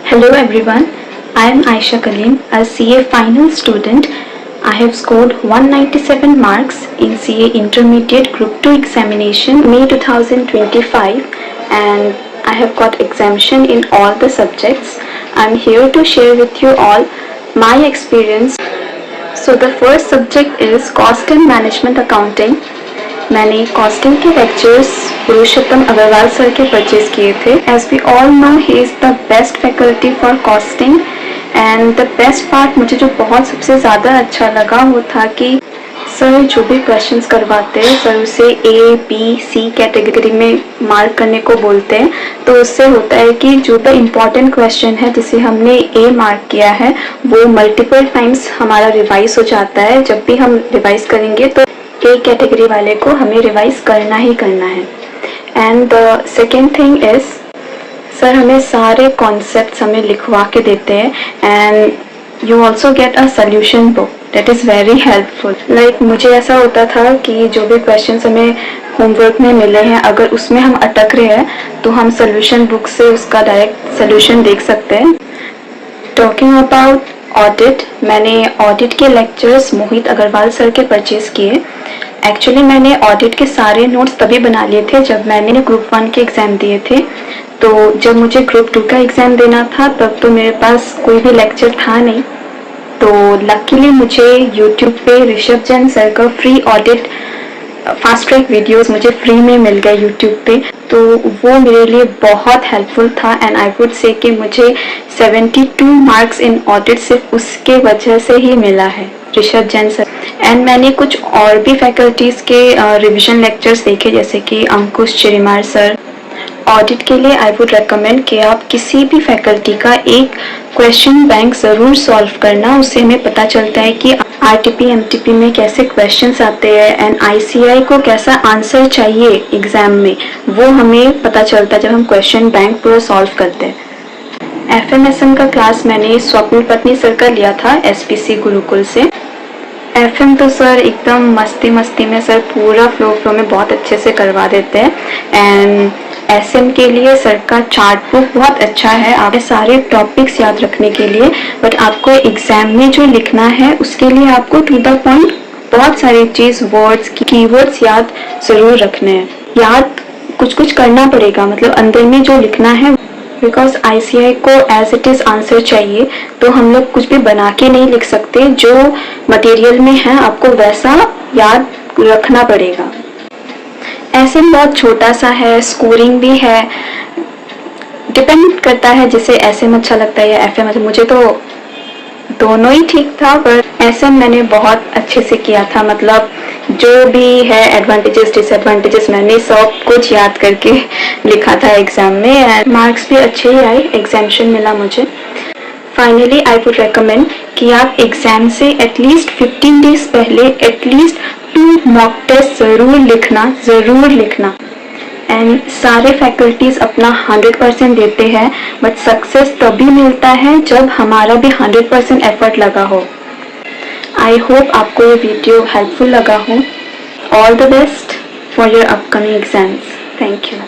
Hello everyone, I am Aisha Kaleem, a CA final student. I have scored 197 marks in CA Intermediate Group 2 examination May 2025 and I have got exemption in all the subjects. I am here to share with you all my experience. So the first subject is Cost and Management Accounting. मैंने costing के lectures Purushottam Agarwal sir के purchase किए थे. As we all know he is the best faculty for costing and the best part मुझे जो बहुत सबसे ज़्यादा अच्छा लगा वो था कि सर जो भी क्वेश्चंस करवाते हैं सर उसे A, B, C कैटेगरी में मार्क करने को बोलते हैं. तो उससे होता है कि जो भी इम्पॉर्टेंट क्वेश्चन है जिसे हमने A मार्क किया है वो मल्टीपल टाइम्स हमारा रिवाइज हो जाता है. जब भी हम रिवाइज करेंगे तो A कैटेगरी वाले को हमें रिवाइज करना ही करना है. And the second thing is sir हमें सारे कॉन्सेप्ट्स हमें लिखवा के देते हैं and you also get a solution book that is very helpful. Like मुझे ऐसा होता था कि जो भी क्वेश्चंस हमें होमवर्क में मिले हैं अगर उसमें हम अटक रहे हैं तो हम सोल्यूशन बुक से उसका डायरेक्ट सोल्यूशन देख सकते हैं. टॉकिंग अबाउट ऑडिट, मैंने ऑडिट के लेक्चर्स मोहित अग्रवाल सर के परचेज किए. एक्चुअली मैंने ऑडिट के सारे नोट्स तभी बना लिए थे जब मैंने ग्रुप 1 के एग्ज़ाम दिए थे. तो जब मुझे ग्रुप 2 का एग्ज़ाम देना था तब तो मेरे पास कोई भी लेक्चर था नहीं. तो लकीली मुझे यूट्यूब पे ऋषभ जैन सर का free audit fast track videos मुझे फ्री में मिल गए यूट्यूब पे. तो वो मेरे लिए बहुत हेल्पफुल था एंड आई वुड से कि मुझे 72 मार्क्स इन ऑडिट सिर्फ उसके वजह से ही मिला है, ऋषभ जैन सर. एंड मैंने कुछ और भी फैकल्टीज़ के रिविजन लेक्चर्स देखे जैसे कि अंकुश चिरीमार सर. ऑडिट के लिए आई वुड रेकमेंड कि आप किसी भी फैकल्टी का एक क्वेश्चन बैंक ज़रूर सॉल्व करना. उससे हमें पता चलता है कि RTP MTP में कैसे क्वेश्चंस आते हैं एंड ICI को कैसा आंसर चाहिए एग्ज़ाम में वो हमें पता चलता है जब हम क्वेश्चन बैंक पूरा सॉल्व करते हैं. FMSM का क्लास मैंने स्वप्निल पत्नी सर का लिया था SPC गुरुकुल से. FM तो सर एकदम मस्ती मस्ती में सर पूरा फ्लो में बहुत अच्छे से करवा देते हैं. एंड SM के लिए सर का चार्ट बुक बहुत अच्छा है आपके सारे टॉपिक्स याद रखने के लिए. बट आपको एग्ज़ाम में जो लिखना है उसके लिए आपको टू द पॉइंट बहुत सारी चीज़ वर्ड्स कीवर्ड्स याद ज़रूर रखने हैं. याद कुछ करना पड़ेगा, मतलब अंदर में जो लिखना है, बिकॉज ICI को एज इट इज़ आंसर चाहिए. तो हम लोग कुछ भी बना के नहीं लिख सकते, जो मटेरियल में है आपको वैसा याद रखना पड़ेगा. ऐसे बहुत छोटा सा है, स्कोरिंग भी है, डिपेंड करता है जिसे SM अच्छा लगता है या FM. मुझे तो दोनों ही ठीक था पर SM मैंने बहुत अच्छे से किया था. मतलब जो भी है एडवांटेजेस डिसएडवांटेजेस मैंने सब कुछ याद करके लिखा था एग्ज़ाम में एंड मार्क्स भी अच्छे ही आए, एग्जामेशन मिला मुझे. फाइनली आई वुड रेकमेंड कि आप एग्ज़ाम से एटलीस्ट 15 डेज पहले एटलीस्ट 2 मॉक टेस्ट ज़रूर लिखना. एंड सारे फैकल्टीज़ अपना 100% देते हैं बट सक्सेस तभी मिलता है जब हमारा भी 100% एफर्ट लगा हो. आई होप आपको ये वीडियो हेल्पफुल लगा हो. All the best for your upcoming exams. Thank you.